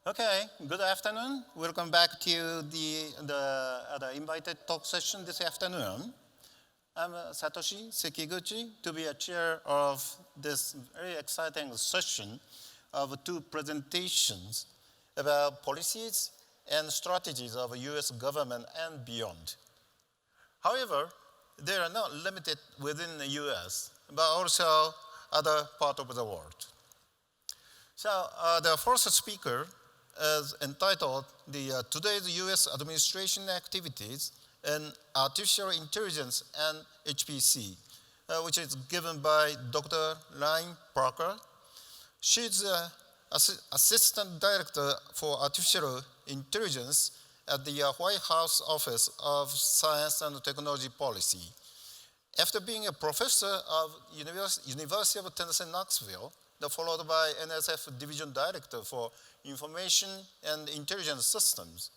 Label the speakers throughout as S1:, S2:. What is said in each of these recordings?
S1: Okay, good afternoon. Welcome back to the invited talk session this afternoon. I'm Satoshi Sekiguchi to be a chair of this very exciting session of two presentations about policies and strategies of US government and beyond. However, they are not limited within the US, but also other parts of the world. So the first speaker is entitled Today's US Administration Activities in Artificial Intelligence and HPC, which is given by Dr. Lynne Parker. She's the Assistant Director for Artificial Intelligence at the White House Office of Science and Technology Policy. After being a professor of University of Tennessee, Knoxville, followed by NSF Division Director for Information and Intelligence Systems,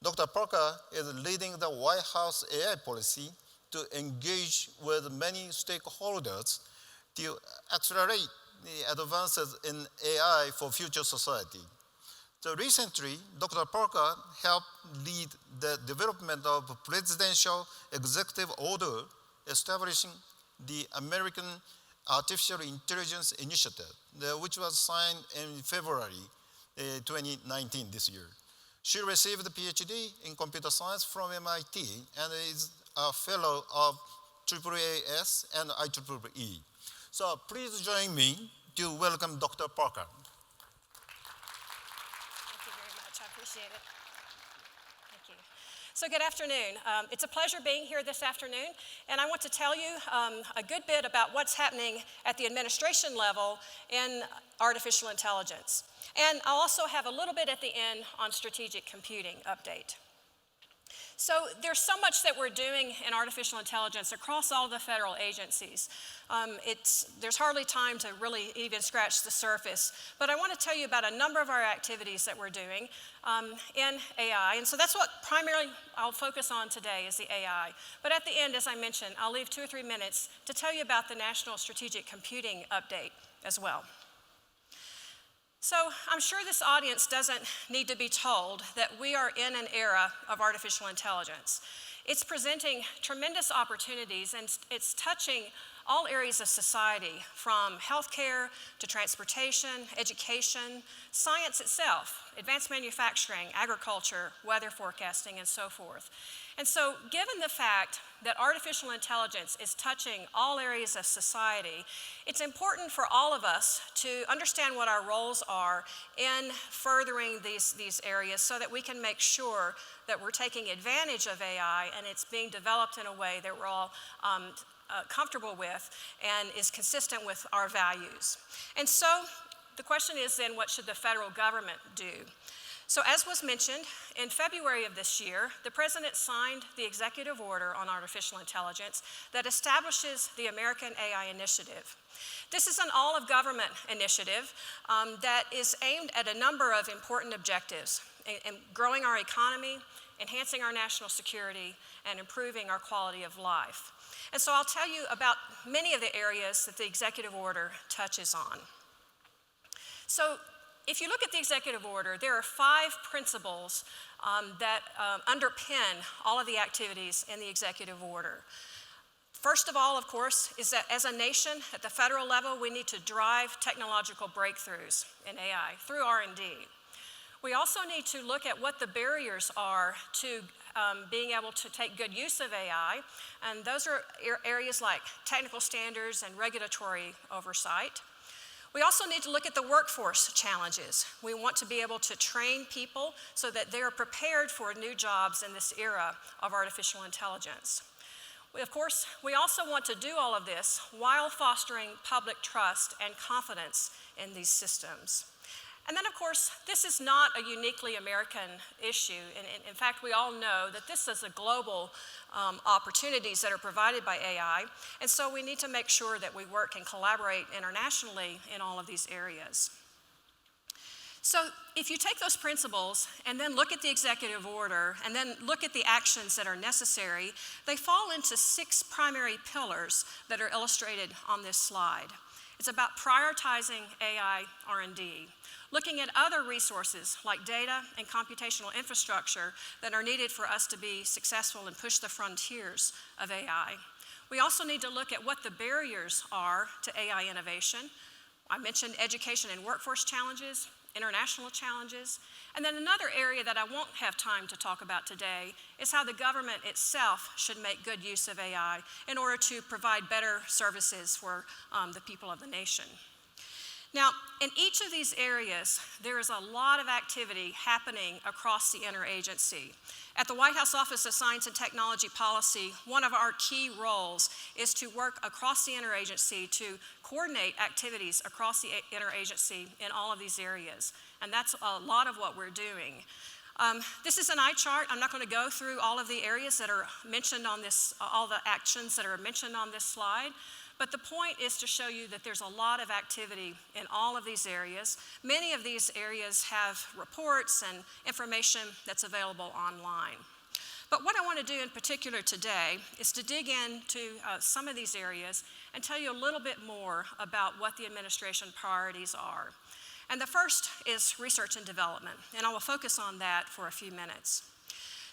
S1: Dr. Parker is leading the White House AI policy to engage with many stakeholders to accelerate the advances in AI for future society. So recently, Dr. Parker helped lead the development of a presidential executive order establishing the American Artificial Intelligence Initiative, which was signed in February 2019 this year. She received a PhD in computer science from MIT and is a fellow of AAAS and IEEE. So please join me to welcome Dr. Parker.
S2: Thank you very much. I appreciate it. Thank you. So good afternoon. It's a pleasure being here this afternoon, and I want to tell you a good bit about what's happening at the administration level in artificial intelligence. And I'll also have a little bit at the end on strategic computing update. So there's so much that we're doing in artificial intelligence across all the federal agencies. There's hardly time to really even scratch the surface, but I want to tell you about a number of our activities that we're doing in AI, and so that's what primarily I'll focus on today is the AI. But at the end, as I mentioned, I'll leave 2 or 3 minutes to tell you about the National Strategic Computing Update as well. So I'm sure this audience doesn't need to be told that we are in an era of artificial intelligence. It's presenting tremendous opportunities, and it's touching all areas of society, from healthcare to transportation, education, science itself, advanced manufacturing, agriculture, weather forecasting, and so forth. And so given the fact that artificial intelligence is touching all areas of society, it's important for all of us to understand what our roles are in furthering these areas so that we can make sure that we're taking advantage of AI and it's being developed in a way that we're all comfortable with and is consistent with our values. And so the question is then, what should the federal government do? So as was mentioned, in February of this year, the President signed the executive order on artificial intelligence that establishes the American AI Initiative. This is an all-of-government initiative that is aimed at a number of important objectives, in growing our economy, enhancing our national security, and improving our quality of life. And so I'll tell you about many of the areas that the executive order touches on. So if you look at the executive order, there are 5 principles that underpin all of the activities in the executive order. First of all, of course, is that as a nation, at the federal level, we need to drive technological breakthroughs in AI through R&D. We also need to look at what the barriers are to being able to take good use of AI, and those are areas like technical standards and regulatory oversight. We also need to look at the workforce challenges. We want to be able to train people so that they are prepared for new jobs in this era of artificial intelligence. Of course, we also want to do all of this while fostering public trust and confidence in these systems. And then, of course, this is not a uniquely American issue. In fact, we all know that this is a global opportunities that are provided by AI, and so we need to make sure that we work and collaborate internationally in all of these areas. So if you take those principles and then look at the executive order and then look at the actions that are necessary, they fall into 6 primary pillars that are illustrated on this slide. It's about prioritizing AI R&D, looking at other resources like data and computational infrastructure that are needed for us to be successful and push the frontiers of AI. We also need to look at what the barriers are to AI innovation. I mentioned education and workforce challenges, international challenges, and then another area that I won't have time to talk about today is how the government itself should make good use of AI in order to provide better services for the people of the nation. Now, in each of these areas, there is a lot of activity happening across the interagency. At the White House Office of Science and Technology Policy, one of our key roles is to work across the interagency to coordinate activities across the interagency in all of these areas. And that's a lot of what we're doing. This is an eye chart. I'm not going to go through all of the areas that are mentioned on this, all the actions that are mentioned on this slide. But the point is to show you that there's a lot of activity in all of these areas. Many of these areas have reports and information that's available online. But what I want to do in particular today is to dig into some of these areas and tell you a little bit more about what the administration priorities are. And the first is research and development, and I will focus on that for a few minutes.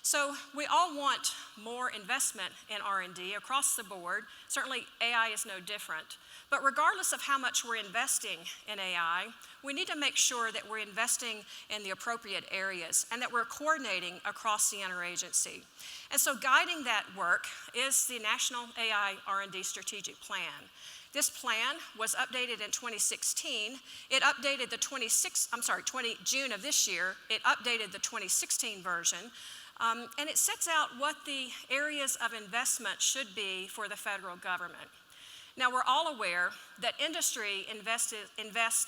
S2: So we all want more investment in R&D across the board. Certainly AI is no different. But regardless of how much we're investing in AI, we need to make sure that we're investing in the appropriate areas and that we're coordinating across the interagency. And so guiding that work is the National AI R&D Strategic Plan. This plan was updated in 2016. It updated the June of this year, it updated the 2016 version. And it sets out what the areas of investment should be for the federal government. Now, we're all aware that industry invests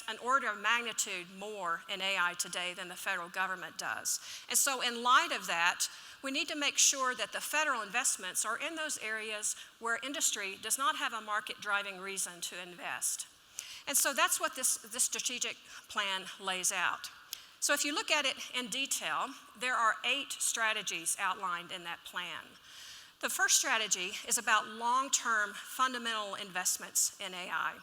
S2: an order of magnitude more in AI today than the federal government does. And so in light of that, we need to make sure that the federal investments are in those areas where industry does not have a market-driving reason to invest. And so that's what this strategic plan lays out. So if you look at it in detail, there are 8 strategies outlined in that plan. The first strategy is about long-term fundamental investments in AI.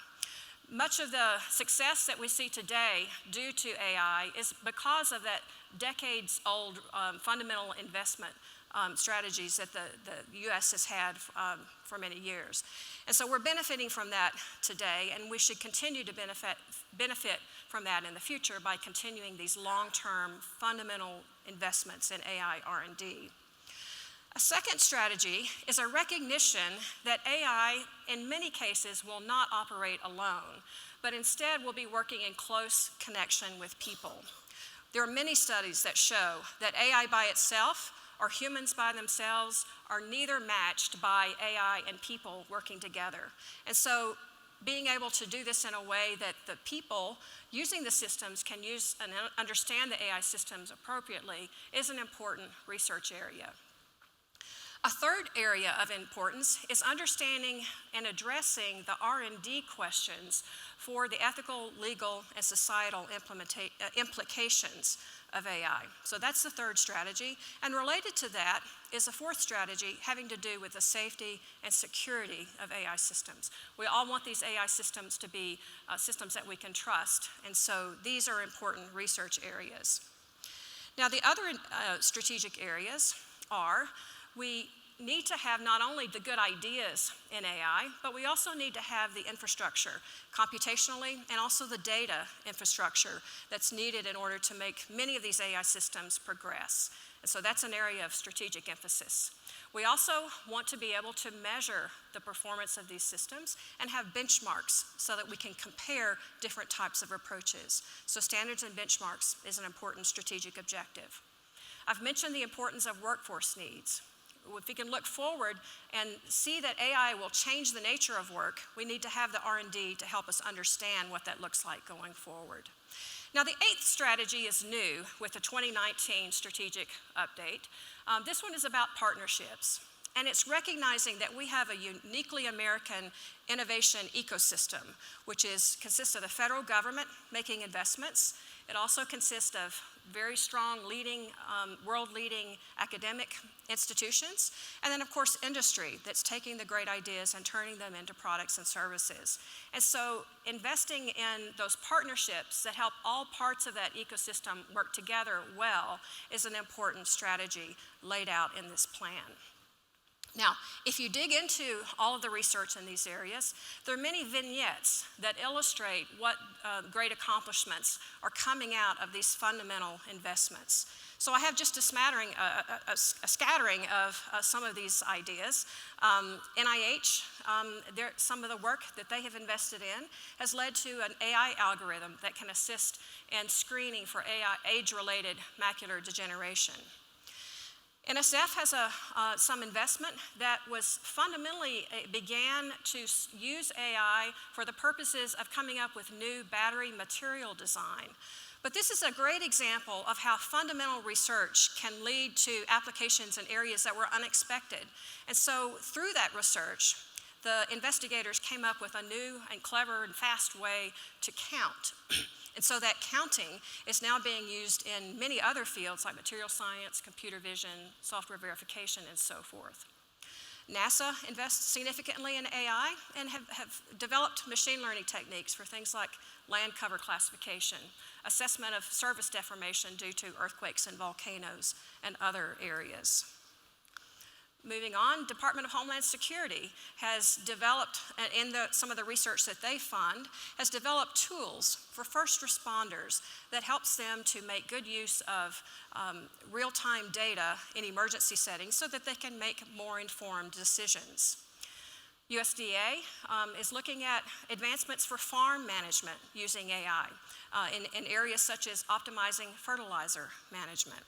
S2: Much of the success that we see today due to AI is because of that decades-old fundamental investment strategies that the U.S. has had for many years. And so we're benefiting from that today, and we should continue to benefit from that in the future by continuing these long-term fundamental investments in AI R&D. A second strategy is a recognition that AI, in many cases, will not operate alone, but instead will be working in close connection with people. There are many studies that show that AI by itself or humans by themselves are neither matched by AI and people working together. And so being able to do this in a way that the people using the systems can use and understand the AI systems appropriately is an important research area. A third area of importance is understanding and addressing the R&D questions for the ethical, legal, and societal implications of AI. So that's the third strategy. And related to that is a fourth strategy having to do with the safety and security of AI systems. We all want these AI systems to be systems that we can trust. And so these are important research areas. Now, the other strategic areas are we need to have not only the good ideas in AI, but we also need to have the infrastructure computationally and also the data infrastructure that's needed in order to make many of these AI systems progress. And so that's an area of strategic emphasis. We also want to be able to measure the performance of these systems and have benchmarks so that we can compare different types of approaches. So standards and benchmarks is an important strategic objective. I've mentioned the importance of workforce needs. If we can look forward and see that AI will change the nature of work, we need to have the R&D to help us understand what that looks like going forward. Now, the 8th strategy is new with the 2019 strategic update. This one is about partnerships, and it's recognizing that we have a uniquely American innovation ecosystem, which consists of the federal government making investments. It also consists of very strong world-leading academic institutions, and then of course industry that's taking the great ideas and turning them into products and services. And so investing in those partnerships that help all parts of that ecosystem work together well is an important strategy laid out in this plan. Now, if you dig into all of the research in these areas, there are many vignettes that illustrate what great accomplishments are coming out of these fundamental investments. So I have just a scattering of some of these ideas. NIH, some of the work that they have invested in has led to an AI algorithm that can assist in screening for age-related macular degeneration. NSF has some investment that was fundamentally began to use AI for the purposes of coming up with new battery material design. But this is a great example of how fundamental research can lead to applications in areas that were unexpected. And so through that research, the investigators came up with a new and clever and fast way to count. And so that counting is now being used in many other fields like material science, computer vision, software verification, and so forth. NASA invests significantly in AI and have developed machine learning techniques for things like land cover classification, assessment of surface deformation due to earthquakes and volcanoes, and other areas. Moving on, Department of Homeland Security has developed, in some of the research that they fund, has developed tools for first responders that helps them to make good use of real-time data in emergency settings so that they can make more informed decisions. USDA is looking at advancements for farm management using AI in areas such as optimizing fertilizer management.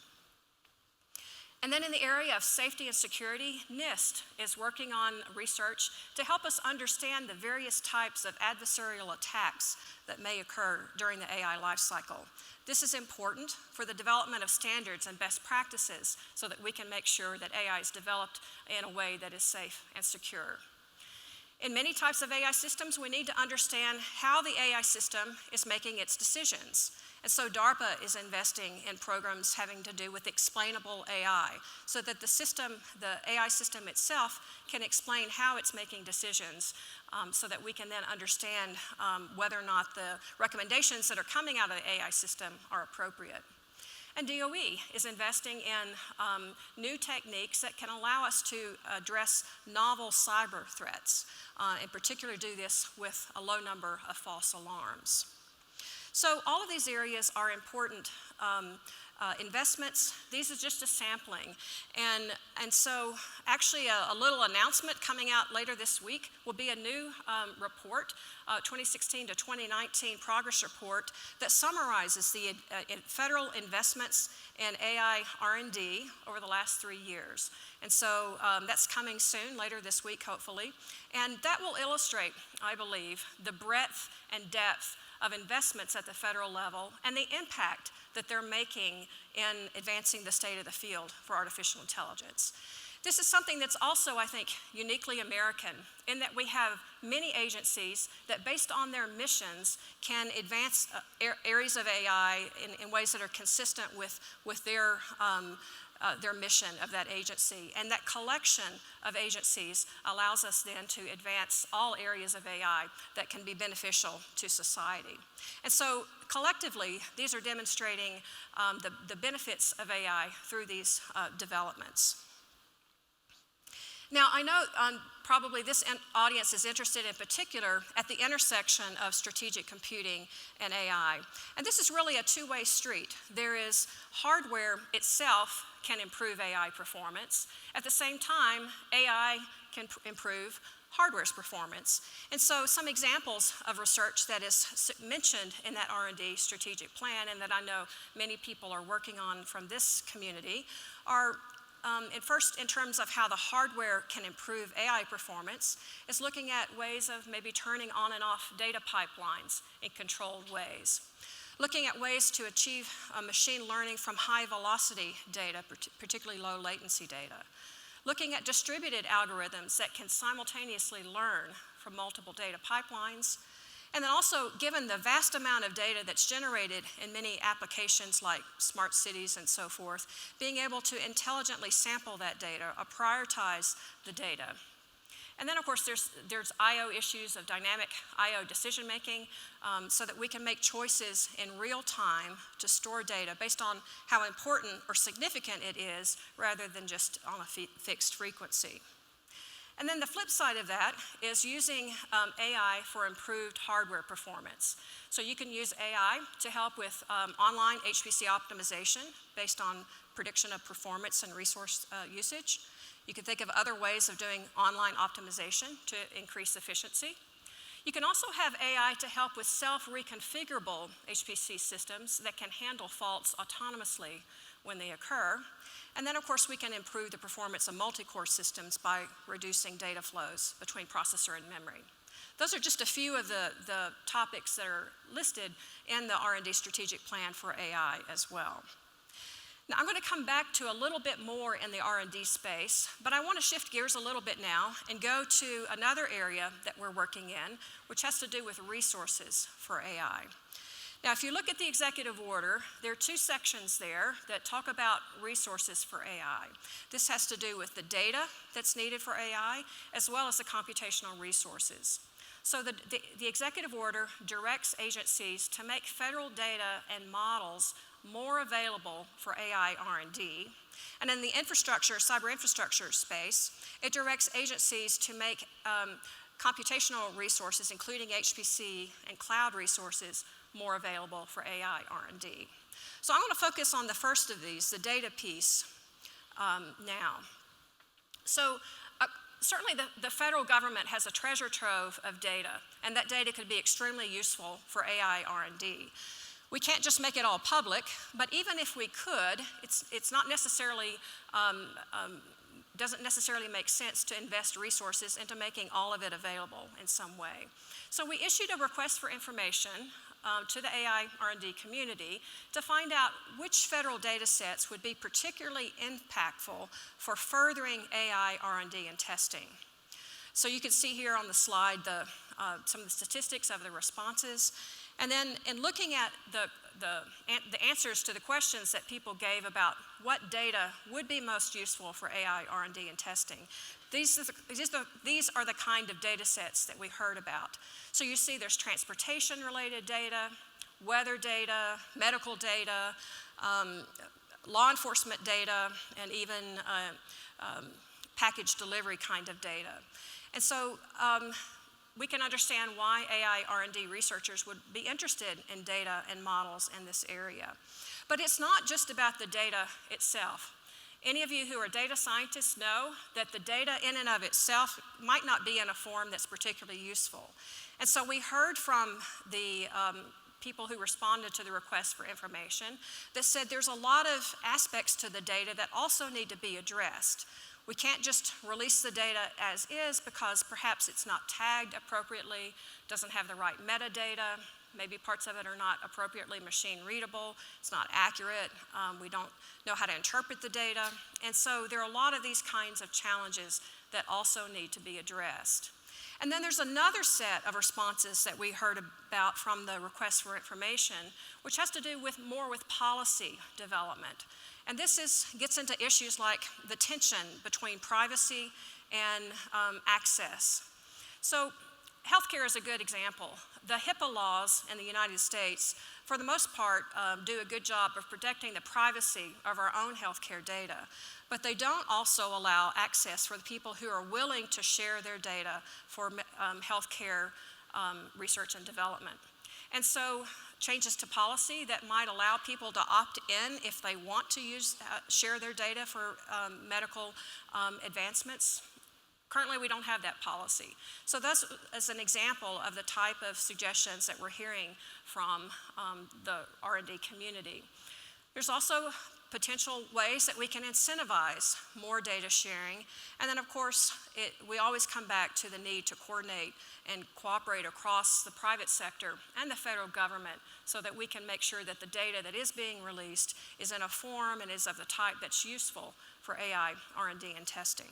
S2: And then in the area of safety and security, NIST is working on research to help us understand the various types of adversarial attacks that may occur during the AI lifecycle. This is important for the development of standards and best practices so that we can make sure that AI is developed in a way that is safe and secure. In many types of AI systems, we need to understand how the AI system is making its decisions. And so DARPA is investing in programs having to do with explainable AI so that the AI system itself can explain how it's making decisions so that we can then understand whether or not the recommendations that are coming out of the AI system are appropriate. And DOE is investing in new techniques that can allow us to address novel cyber threats, in particular do this with a low number of false alarms. So all of these areas are important investments. These are just a sampling. And so actually a little announcement coming out later this week will be a new report, 2016 to 2019 progress report that summarizes the federal investments in AI R&D over the last 3 years. And so that's coming soon, later this week, hopefully. And that will illustrate, I believe, the breadth and depth of investments at the federal level and the impact that they're making in advancing the state of the field for artificial intelligence. This is something that's also, I think, uniquely American in that we have many agencies that, based on their missions, can advance areas of AI in ways that are consistent with their mission of that agency. And that collection of agencies allows us then to advance all areas of AI that can be beneficial to society. And so collectively, these are demonstrating the benefits of AI through these developments. Now, I know probably this audience is interested in particular at the intersection of strategic computing and AI. And this is really a two-way street. There is hardware itself can improve AI performance. At the same time, AI can improve hardware's performance. And so some examples of research that is mentioned in that R&D strategic plan and that I know many people are working on from this community are first, in terms of how the hardware can improve AI performance, is looking at ways of maybe turning on and off data pipelines in controlled ways. Looking at ways to achieve machine learning from high velocity data, particularly low latency data. Looking at distributed algorithms that can simultaneously learn from multiple data pipelines. And then also, given the vast amount of data that's generated in many applications like smart cities and so forth, being able to intelligently sample that data or prioritize the data. And then, of course, there's I/O issues of dynamic I/O decision making, so that we can make choices in real time to store data based on how important or significant it is rather than just on a fixed frequency. And then the flip side of that is using AI for improved hardware performance. So you can use AI to help with online HPC optimization based on prediction of performance and resource usage. You can think of other ways of doing online optimization to increase efficiency. You can also have AI to help with self-reconfigurable HPC systems that can handle faults autonomously when they occur. And then, of course, we can improve the performance of multi-core systems by reducing data flows between processor and memory. Those are just a few of the topics that are listed in the R&D strategic plan for AI as well. Now, I'm going to come back to a little bit more in the R&D space, but I want to shift gears a little bit now and go to another area that we're working in, which has to do with resources for AI. Now, if you look at the executive order, there are two sections there that talk about resources for AI. This has to do with the data that's needed for AI, as well as the computational resources. So the executive order directs agencies to make federal data and models more available for AI R&D. And in the infrastructure, cyber infrastructure space, it directs agencies to make computational resources, including HPC and cloud resources, more available for AI R&D. So I'm going to focus on the first of these, the data piece, now. So certainly the federal government has a treasure trove of data, and that data could be extremely useful for AI R&D. We can't just make it all public, but even if we could, it's not necessarily, doesn't necessarily make sense to invest resources into making all of it available in some way. So we issued a request for information to the AI R&D community to find out which federal data sets would be particularly impactful for furthering AI R&D and testing. So you can see here on the slide some of the statistics of the responses. And then in looking at the answers to the questions that people gave about what data would be most useful for AI R&D and testing, these are the kind of data sets that we heard about. So you see there's transportation-related data, weather data, medical data, law enforcement data, and even package delivery kind of data. And so we can understand why AI R&D researchers would be interested in data and models in this area. But it's not just about the data itself. Any of you who are data scientists know that the data in and of itself might not be in a form that's particularly useful. And so we heard from the people who responded to the request for information that said there's a lot of aspects to the data that also need to be addressed. We can't just release the data as is because perhaps it's not tagged appropriately, doesn't have the right metadata, maybe parts of it are not appropriately machine readable, it's not accurate, we don't know how to interpret the data. And so there are a lot of these kinds of challenges that also need to be addressed. And then there's another set of responses that we heard about from the request for information, which has to do with more with policy development. And this gets into issues like the tension between privacy and access. So healthcare is a good example. The HIPAA laws in the United States, for the most part, do a good job of protecting the privacy of our own healthcare data. But they don't also allow access for the people who are willing to share their data for healthcare research and development. And so changes to policy that might allow people to opt in if they want to share their data for medical advancements. Currently, we don't have that policy. So that's as an example of the type of suggestions that we're hearing from the R&D community. There's also potential ways that we can incentivize more data sharing. And then, of course, we always come back to the need to coordinate and cooperate across the private sector and the federal government so that we can make sure that the data that is being released is in a form and is of the type that's useful for AI, R&D, and testing.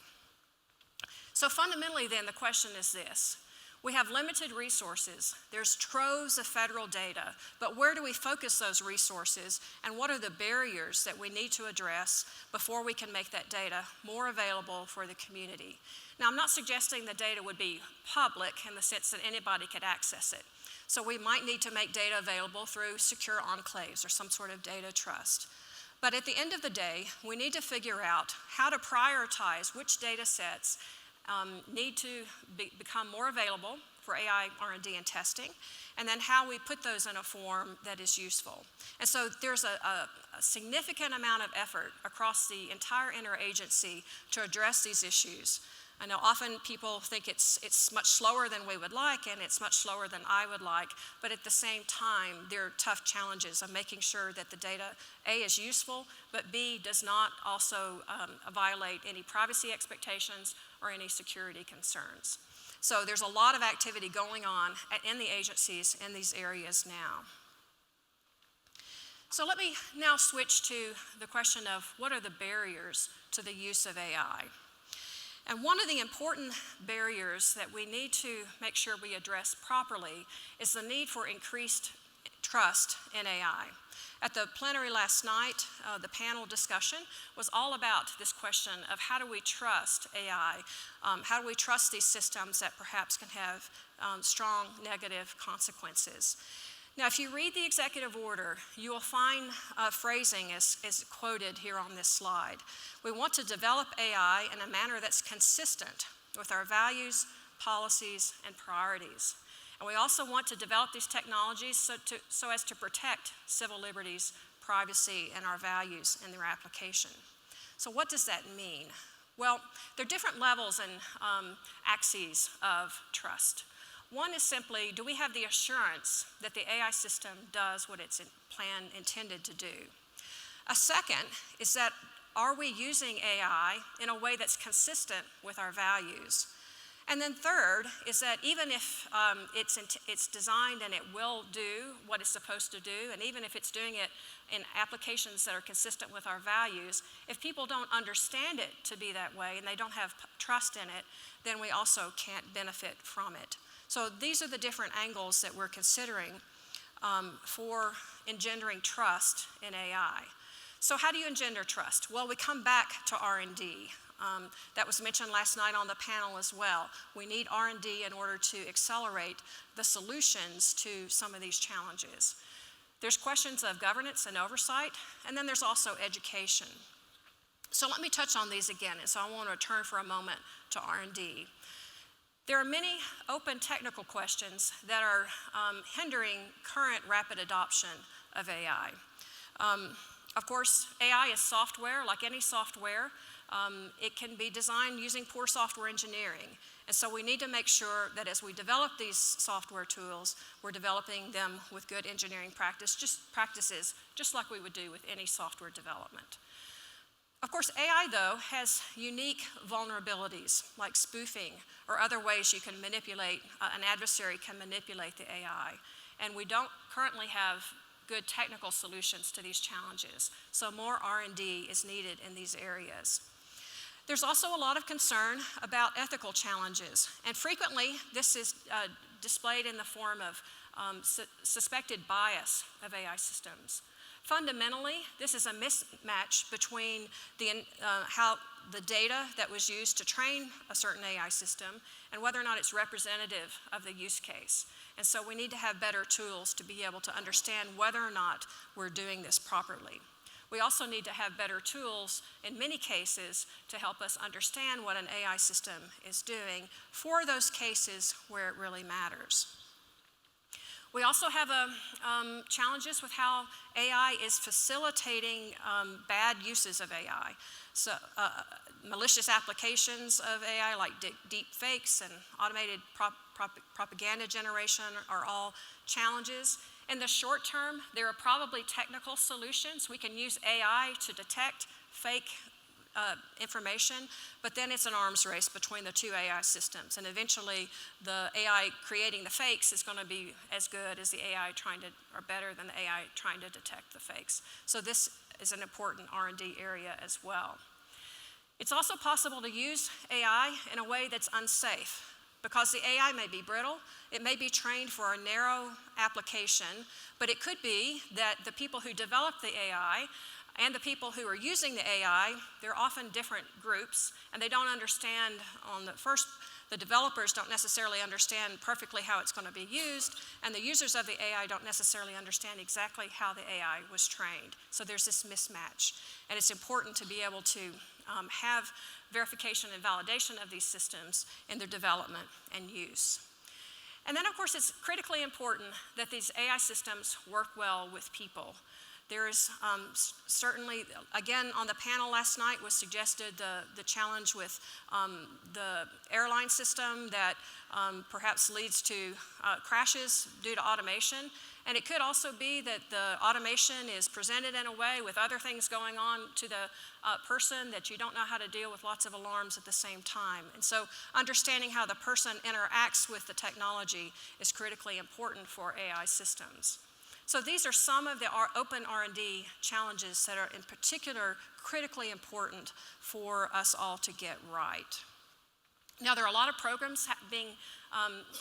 S2: So fundamentally then, the question is this. We have limited resources. There's troves of federal data, but where do we focus those resources, and what are the barriers that we need to address before we can make that data more available for the community? Now, I'm not suggesting the data would be public in the sense that anybody could access it. So we might need to make data available through secure enclaves or some sort of data trust. But at the end of the day, we need to figure out how to prioritize which data sets need to become more available for AI R&D and testing, and then how we put those in a form that is useful. And so there's a significant amount of effort across the entire interagency to address these issues. I know often people think it's much slower than we would like, and it's much slower than I would like, but at the same time, there are tough challenges of making sure that the data, A, is useful, but B, does not also violate any privacy expectations or any security concerns. So there's a lot of activity going on in the agencies in these areas now. So let me now switch to the question of what are the barriers to the use of AI. And one of the important barriers that we need to make sure we address properly is the need for increased trust in AI. At the plenary last night, the panel discussion was all about this question of how do we trust AI? How do we trust these systems that perhaps can have strong negative consequences? Now, if you read the executive order, you will find phrasing as quoted here on this slide. We want to develop AI in a manner that's consistent with our values, policies, and priorities. And we also want to develop these technologies so as to protect civil liberties, privacy, and our values in their application. So what does that mean? Well, there are different levels and axes of trust. One is simply, do we have the assurance that the AI system does what it's intended to do? A second is that, are we using AI in a way that's consistent with our values? And then third is that even if it's designed and it will do what it's supposed to do, and even if it's doing it in applications that are consistent with our values, if people don't understand it to be that way and they don't have trust in it, then we also can't benefit from it. So these are the different angles that we're considering for engendering trust in AI. So how do you engender trust? Well, we come back to R&D. That was mentioned last night on the panel as well. We need R&D in order to accelerate the solutions to some of these challenges. There's questions of governance and oversight, and then there's also education. So let me touch on these again, and so I want to return for a moment to R&D. There are many open technical questions that are hindering current rapid adoption of AI. Of course, AI is software. Like any software, it can be designed using poor software engineering. And so we need to make sure that as we develop these software tools, we're developing them with good engineering practices, just like we would do with any software development. Of course, AI, though, has unique vulnerabilities, like spoofing or other ways you can manipulate, an adversary can manipulate the AI. And we don't currently have good technical solutions to these challenges. So more R&D is needed in these areas. There's also a lot of concern about ethical challenges. And frequently, this is displayed in the form of suspected bias of AI systems. Fundamentally, this is a mismatch between how the data that was used to train a certain AI system and whether or not it's representative of the use case. And so we need to have better tools to be able to understand whether or not we're doing this properly. We also need to have better tools in many cases to help us understand what an AI system is doing for those cases where it really matters. We also have challenges with how AI is facilitating bad uses of AI. So malicious applications of AI like deep fakes and automated propaganda generation are all challenges. In the short term, there are probably technical solutions. We can use AI to detect fake information, but then it's an arms race between the two AI systems. And eventually, the AI creating the fakes is going to be as good as the AI or better than the AI trying to detect the fakes. So this is an important R&D area as well. It's also possible to use AI in a way that's unsafe. because the AI may be brittle, it may be trained for a narrow application, but it could be that the people who develop the AI and the people who are using the AI, they're often different groups, and they don't understand the developers don't necessarily understand perfectly how it's going to be used, and the users of the AI don't necessarily understand exactly how the AI was trained. So there's this mismatch, and it's important to be able to have verification and validation of these systems in their development and use. And then, of course, it's critically important that these AI systems work well with people. There is certainly, again, on the panel last night was suggested the challenge with the airline system that perhaps leads to crashes due to automation. And it could also be that the automation is presented in a way with other things going on to the person that you don't know how to deal with lots of alarms at the same time. And so understanding how the person interacts with the technology is critically important for AI systems. So these are some of the open R&D challenges that are in particular critically important for us all to get right. Now, there are a lot of programs being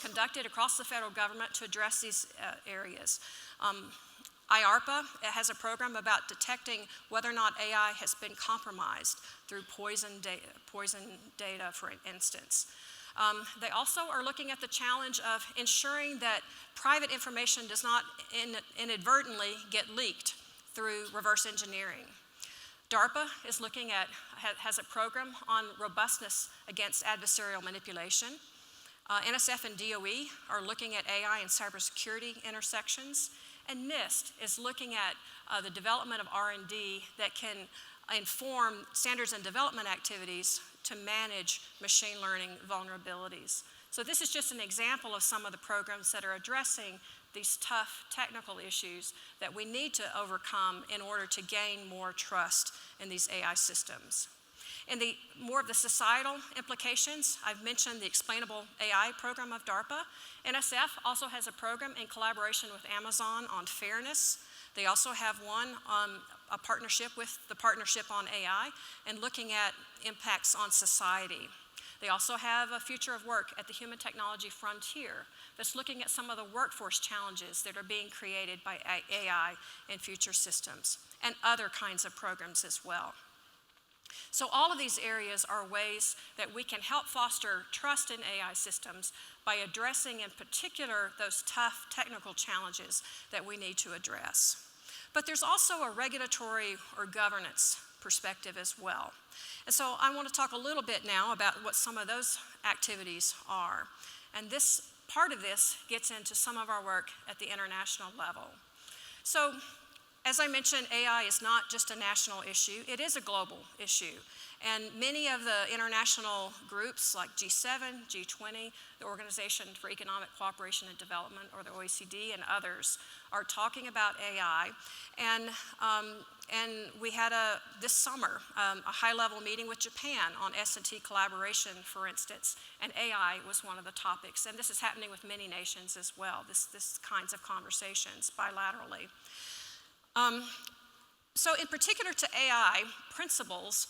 S2: conducted across the federal government to address these areas. IARPA has a program about detecting whether or not AI has been compromised through poison data, for instance. They also are looking at the challenge of ensuring that private information does not inadvertently get leaked through reverse engineering. DARPA is looking at, has a program on robustness against adversarial manipulation. NSF and DOE are looking at AI and cybersecurity intersections. And NIST is looking at the development of R&D that can inform standards and development activities to manage machine learning vulnerabilities. So this is just an example of some of the programs that are addressing these tough technical issues that we need to overcome in order to gain more trust in these AI systems. In more of the societal implications, I've mentioned the Explainable AI program of DARPA. NSF also has a program in collaboration with Amazon on fairness. They also have one a partnership with the Partnership on AI and looking at impacts on society. They also have a future of work at the Human Technology Frontier that's looking at some of the workforce challenges that are being created by AI in future systems, and other kinds of programs as well. So all of these areas are ways that we can help foster trust in AI systems by addressing in particular those tough technical challenges that we need to address. But there's also a regulatory or governance perspective as well. And so I want to talk a little bit now about what some of those activities are. And this part of this gets into some of our work at the international level. So as I mentioned, AI is not just a national issue, it is a global issue. And many of the international groups like G7, G20, the Organization for Economic Cooperation and Development, or the OECD, and others are talking about AI. And we had this summer a high-level meeting with Japan on S&T collaboration, for instance, and AI was one of the topics. And this is happening with many nations as well, this kinds of conversations bilaterally. So in particular to AI principles,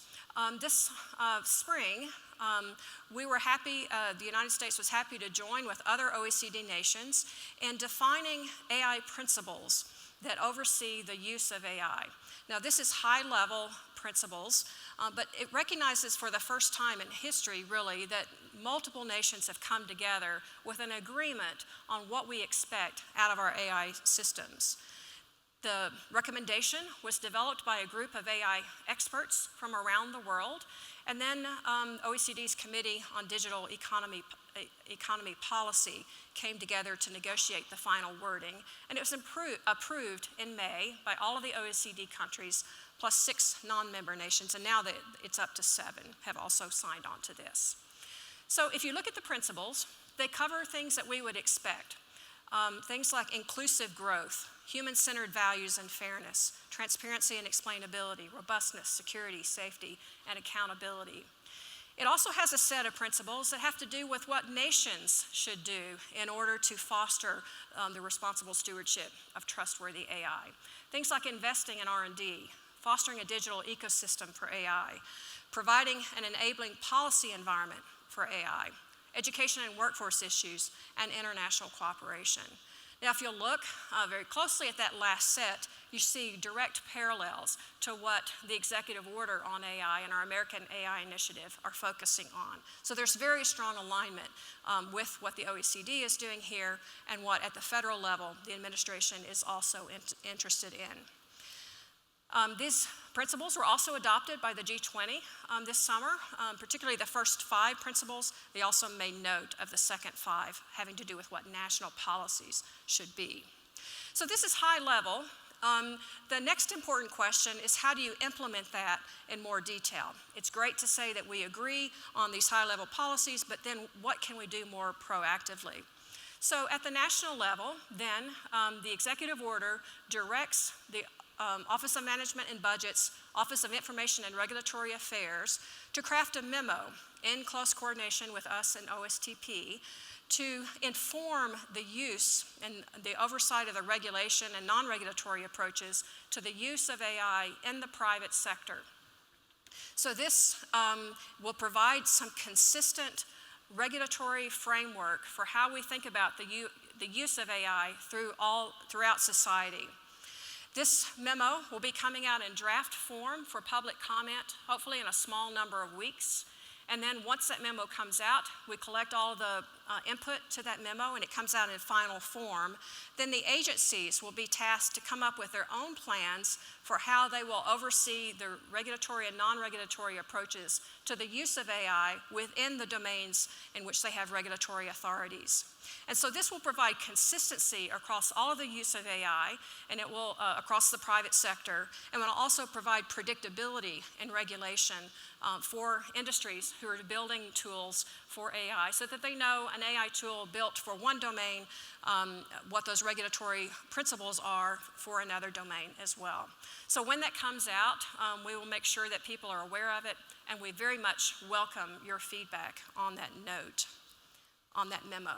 S2: this spring, we were happy, the United States was happy to join with other OECD nations in defining AI principles that oversee the use of AI. Now, this is high-level principles, but it recognizes for the first time in history, really, that multiple nations have come together with an agreement on what we expect out of our AI systems. The recommendation was developed by a group of AI experts from around the world, and then OECD's Committee on Digital Economy Policy came together to negotiate the final wording, and it was approved in May by all of the OECD countries, plus 6 non-member nations, and now it's up to 7 have also signed on to this. So if you look at the principles, they cover things that we would expect. Things like inclusive growth, human-centered values and fairness, transparency and explainability, robustness, security, safety, and accountability. It also has a set of principles that have to do with what nations should do in order to foster the responsible stewardship of trustworthy AI. Things like investing in R&D, fostering a digital ecosystem for AI, providing an enabling policy environment for AI, education and workforce issues, and international cooperation. Now, if you look very closely at that last set, you see direct parallels to what the executive order on AI and our American AI initiative are focusing on. So there's very strong alignment with what the OECD is doing here and what at the federal level the administration is also interested in. These principles were also adopted by the G20 this summer, particularly the first 5 principles. They also made note of the second 5 having to do with what national policies should be. So this is high level. The next important question is how do you implement that in more detail? It's great to say that we agree on these high-level policies, but then what can we do more proactively? So at the national level, then, the executive order directs the Office of Management and Budget's Office of Information and Regulatory Affairs to craft a memo in close coordination with us and OSTP to inform the use and the oversight of the regulation and non-regulatory approaches to the use of AI in the private sector. So this will provide some consistent regulatory framework for how we think about the use of AI throughout society. This memo will be coming out in draft form for public comment, hopefully in a small number of weeks. And then once that memo comes out, we collect all the input to that memo and it comes out in final form. Then the agencies will be tasked to come up with their own plans for how they will oversee the regulatory and non-regulatory approaches to the use of AI within the domains in which they have regulatory authorities. And so this will provide consistency across all of the use of AI, and it will across the private sector, and will also provide predictability in regulation for industries who are building tools for AI, so that they know an AI tool built for one domain, what those regulatory principles are for another domain as well. So when that comes out, we will make sure that people are aware of it, and we very much welcome your feedback on that note, on that memo.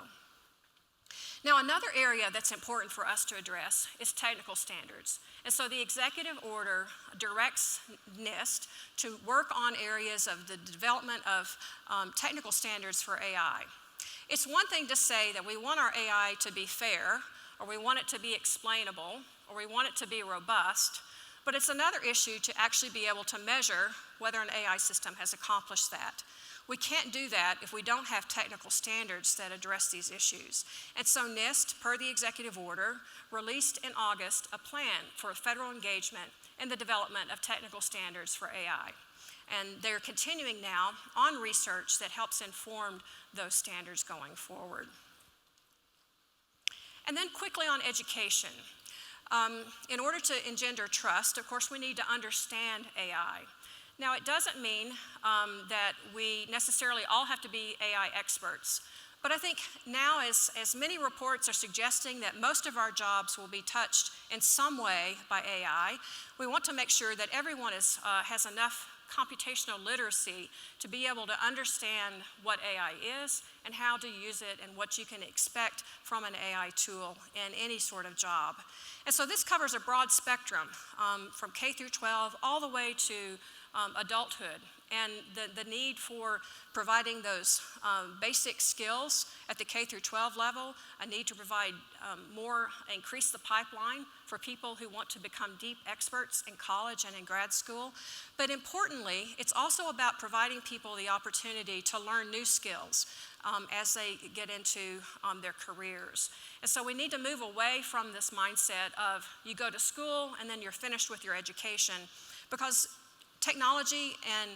S2: Now, another area that's important for us to address is technical standards. And so the executive order directs NIST to work on areas of the development of technical standards for AI. It's one thing to say that we want our AI to be fair, or we want it to be explainable, or we want it to be robust, but it's another issue to actually be able to measure whether an AI system has accomplished that. We can't do that if we don't have technical standards that address these issues. And so NIST, per the executive order, released in August a plan for federal engagement in the development of technical standards for AI. And they're continuing now on research that helps inform those standards going forward. And then quickly on education. In order to engender trust, of course, we need to understand AI. Now, it doesn't mean that we necessarily all have to be AI experts, but I think now as many reports are suggesting that most of our jobs will be touched in some way by AI, we want to make sure that everyone has enough computational literacy to be able to understand what AI is and how to use it and what you can expect from an AI tool in any sort of job. And so this covers a broad spectrum from K through 12 all the way to adulthood, and the need for providing those basic skills at the K through 12 level, a need to provide increase the pipeline for people who want to become deep experts in college and in grad school. But importantly, it's also about providing people the opportunity to learn new skills as they get into their careers. And so we need to move away from this mindset of you go to school and then you're finished with your education, because technology and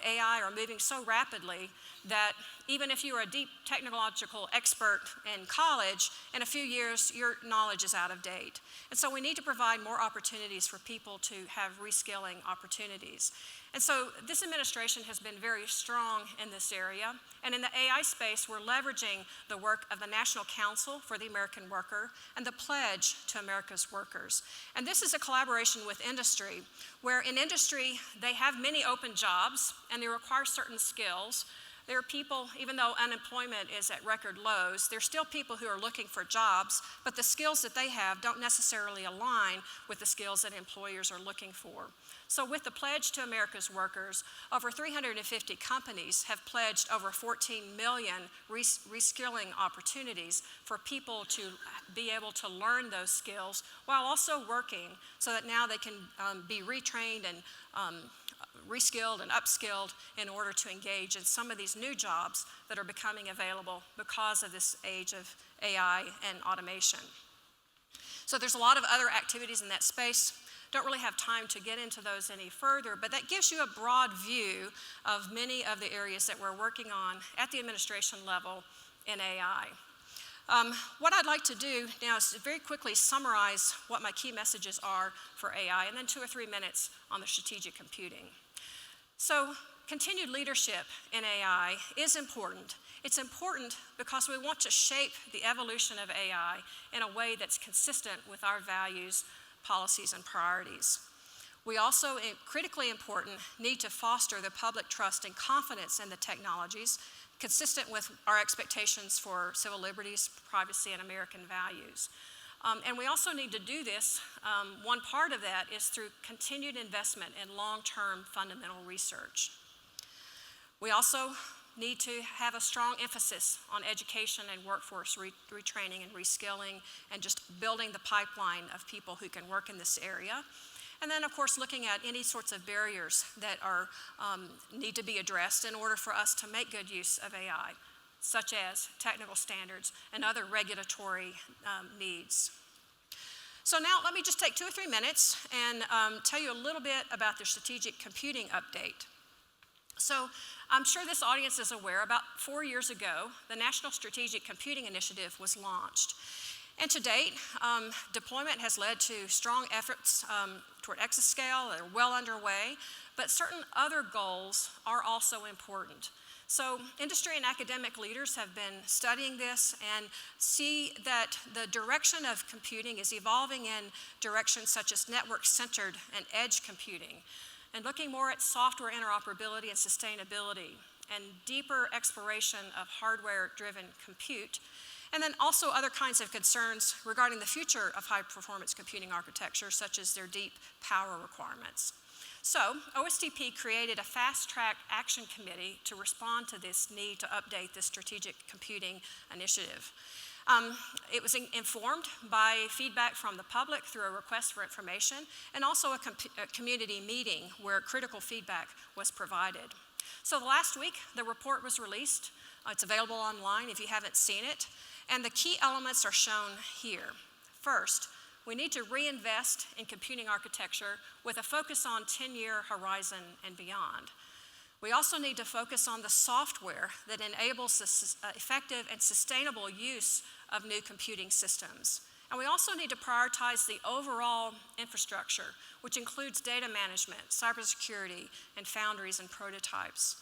S2: AI are moving so rapidly that even if you are a deep technological expert in college, in a few years your knowledge is out of date. And so we need to provide more opportunities for people to have reskilling opportunities. And so this administration has been very strong in this area. And in the AI space, we're leveraging the work of the National Council for the American Worker and the Pledge to America's Workers. And this is a collaboration with industry, where in industry, they have many open jobs and they require certain skills. There are people, even though unemployment is at record lows, there's still people who are looking for jobs, but the skills that they have don't necessarily align with the skills that employers are looking for. So with the Pledge to America's Workers, over 350 companies have pledged over 14 million reskilling opportunities for people to be able to learn those skills while also working, so that now they can be retrained and reskilled and upskilled in order to engage in some of these new jobs that are becoming available because of this age of AI and automation. So there's a lot of other activities in that space. Don't really have time to get into those any further, but that gives you a broad view of many of the areas that we're working on at the administration level in AI. What I'd like to do now is to very quickly summarize what my key messages are for AI, and then 2 or 3 minutes on the strategic computing. So continued leadership in AI is important. It's important because we want to shape the evolution of AI in a way that's consistent with our values, policies, and priorities. We also, critically important, need to foster the public trust and confidence in the technologies, consistent with our expectations for civil liberties, privacy, and American values. And we also need to do this, one part of that is through continued investment in long-term fundamental research. We also need to have a strong emphasis on education and workforce retraining and reskilling, and just building the pipeline of people who can work in this area. And then, of course, looking at any sorts of barriers that are, need to be addressed in order for us to make good use of AI, such as technical standards and other regulatory needs. So now let me just take 2 or 3 minutes and tell you a little bit about the strategic computing update. So I'm sure this audience is aware, about 4 years ago, the National Strategic Computing Initiative was launched. And to date, deployment has led to strong efforts toward exascale that are well underway, but certain other goals are also important. So industry and academic leaders have been studying this and see that the direction of computing is evolving in directions such as network-centered and edge computing, and looking more at software interoperability and sustainability, and deeper exploration of hardware-driven compute, and then also other kinds of concerns regarding the future of high-performance computing architecture, such as their deep power requirements. So OSTP created a fast-track action committee to respond to this need to update the strategic computing initiative. It was informed by feedback from the public through a request for information, and also a community meeting where critical feedback was provided. So last week, the report was released. It's available online if you haven't seen it. And the key elements are shown here. First, we need to reinvest in computing architecture with a focus on 10-year horizon and beyond. We also need to focus on the software that enables the effective and sustainable use of new computing systems. And we also need to prioritize the overall infrastructure, which includes data management, cybersecurity, and foundries and prototypes.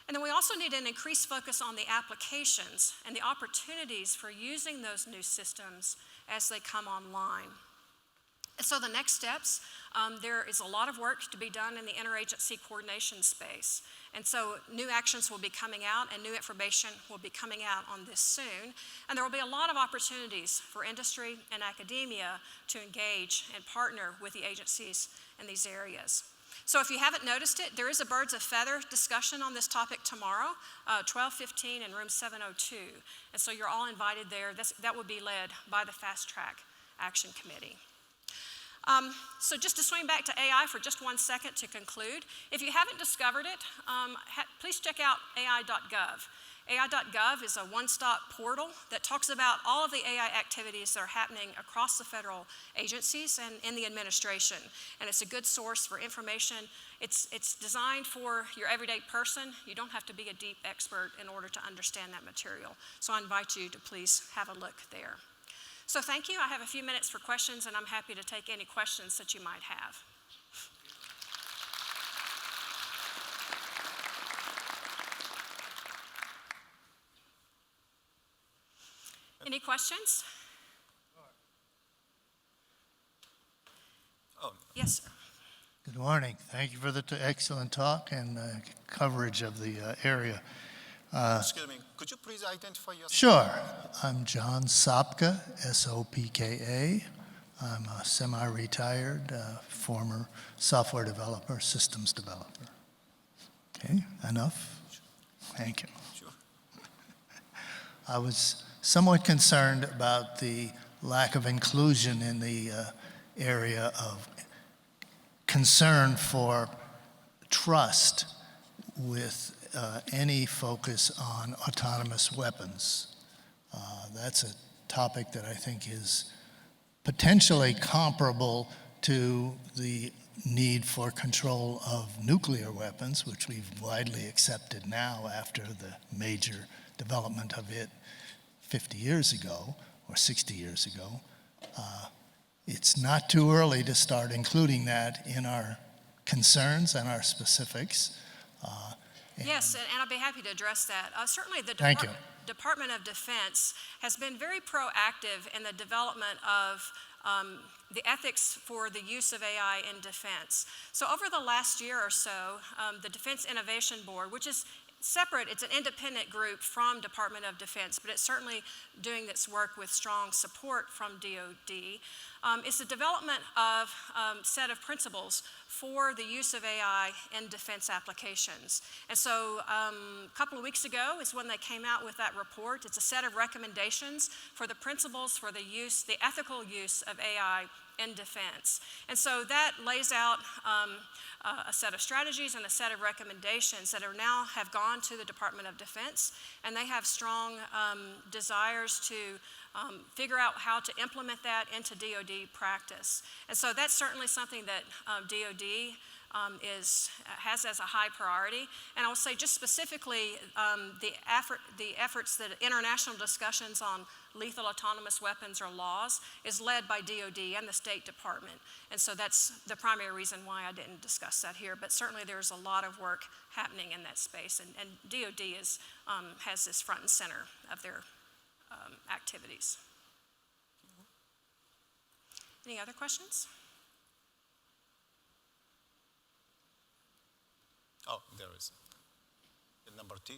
S2: And then we also need an increased focus on the applications and the opportunities for using those new systems as they come online. And so the next steps, there is a lot of work to be done in the interagency coordination space. And so new actions will be coming out, and new information will be coming out on this soon. And there will be a lot of opportunities for industry and academia to engage and partner with the agencies in these areas. So if you haven't noticed it, there is a birds of feather discussion on this topic tomorrow, 12:15 in room 702. And so you're all invited there. That will be led by the Fast Track Action Committee. So just to swing back to AI for just 1 second to conclude, if you haven't discovered it, please check out AI.gov. AI.gov is a one-stop portal that talks about all of the AI activities that are happening across the federal agencies and in the administration. And it's a good source for information. It's designed for your everyday person. You don't have to be a deep expert in order to understand that material. So I invite you to please have a look there. So thank you. I have a few minutes for questions, and I'm happy to take any questions that you might have. Any questions?
S1: Oh.
S2: Yes, sir.
S3: Good morning. Thank you for the excellent talk and coverage of the area.
S1: Excuse me, could you please identify yourself?
S3: Sure. I'm John Sopka, S-O-P-K-A. I'm a semi-retired former software developer, systems developer. Okay, enough? Thank you.
S1: Sure.
S3: I was somewhat concerned about the lack of inclusion in the area of concern for trust with any focus on autonomous weapons. That's a topic that I think is potentially comparable to the need for control of nuclear weapons, which we've widely accepted now after the major development of it 50 years ago or 60 years ago. It's not too early to start including that in our concerns and our specifics.
S2: Yes, and I'd be happy to address that. Certainly the
S3: Thank you.
S2: Department of Defense has been very proactive in the development of the ethics for the use of AI in defense. So over the last year or so, the Defense Innovation Board, which is separate, it's an independent group from Department of Defense, but it's certainly doing its work with strong support from DoD. It's the development of a set of principles for the use of AI in defense applications. And so a couple of weeks ago is when they came out with that report. It's a set of recommendations for the principles for the use, the ethical use of AI in defense. And so that lays out a set of strategies and a set of recommendations that are now have gone to the Department of Defense, and they have strong desires to figure out how to implement that into DoD practice. And so that's certainly something that DoD has as a high priority. And I will say just specifically the efforts that international discussions on lethal autonomous weapons or laws is led by DoD and the State Department. And so that's the primary reason why I didn't discuss that here. But certainly there's a lot of work happening in that space. And DoD has this front and center of their activities. Any other questions?
S1: Oh, there is. Number 2.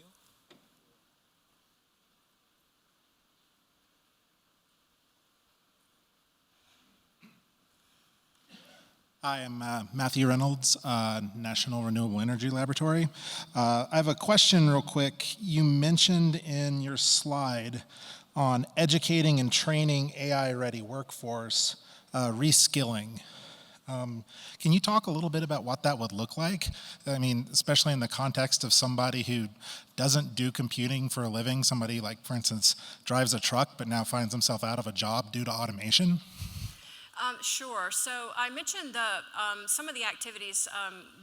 S4: Hi, I'm Matthew Reynolds, National Renewable Energy Laboratory. I have a question real quick. You mentioned in your slide on educating and training AI-ready workforce, reskilling. Can you talk a little bit about what that would look like? I mean, especially in the context of somebody who doesn't do computing for a living, somebody like, for instance, drives a truck but now finds himself out of a job due to automation?
S2: Sure. So I mentioned some of the activities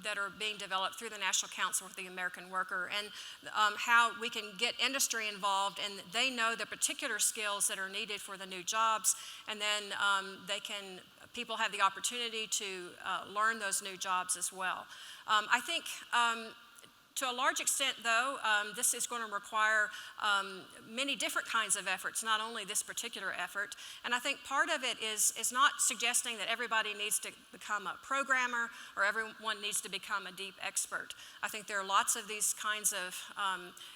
S2: that are being developed through the National Council for the American Worker, and how we can get industry involved, and they know the particular skills that are needed for the new jobs, and then people have the opportunity to learn those new jobs as well. I think to a large extent, though, this is going to require many different kinds of efforts, not only this particular effort. And I think part of it is not suggesting that everybody needs to become a programmer or everyone needs to become a deep expert. I think there are lots of these kinds of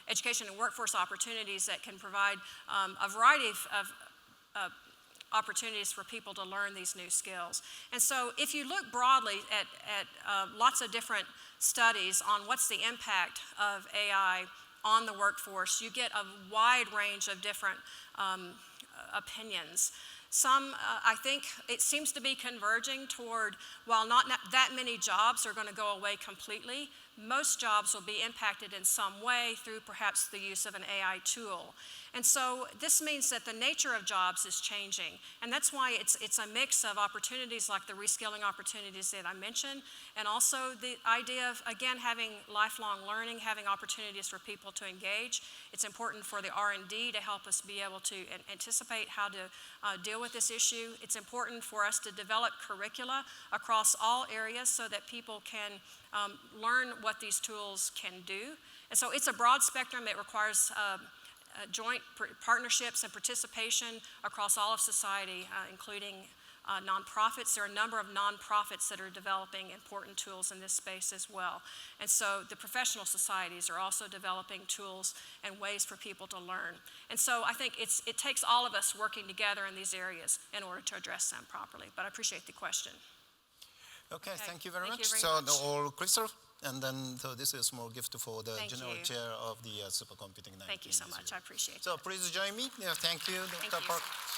S2: education and workforce opportunities that can provide a variety of opportunities for people to learn these new skills. And so if you look broadly at lots of different studies on what's the impact of AI on the workforce, you get a wide range of different opinions. Some, I think it seems to be converging toward, while not that many jobs are going to go away completely, most jobs will be impacted in some way through perhaps the use of an AI tool. And so this means that the nature of jobs is changing. And that's why it's a mix of opportunities like the reskilling opportunities that I mentioned, and also the idea of, again, having lifelong learning, having opportunities for people to engage. It's important for the R&D to help us be able to anticipate how to deal with this issue. It's important for us to develop curricula across all areas so that people can learn what these tools can do. And so it's a broad spectrum. It requires joint partnerships and participation across all of society, including nonprofits. There are a number of nonprofits that are developing important tools in this space as well. And so the professional societies are also developing tools and ways for people to learn. And so I think it takes all of us working together in these areas in order to address them properly. But I appreciate the question.
S1: Okay, thank you very
S2: Thank
S1: much.
S2: you very much.
S1: All crystal, and then so this is a small gift for the
S2: Thank
S1: General
S2: you.
S1: Chair of the Supercomputing 19.
S2: Thank you so
S1: this
S2: much.
S1: year.
S2: I appreciate it.
S1: So please join me. Yeah, thank you, Dr.
S2: you so
S1: Park.
S2: much.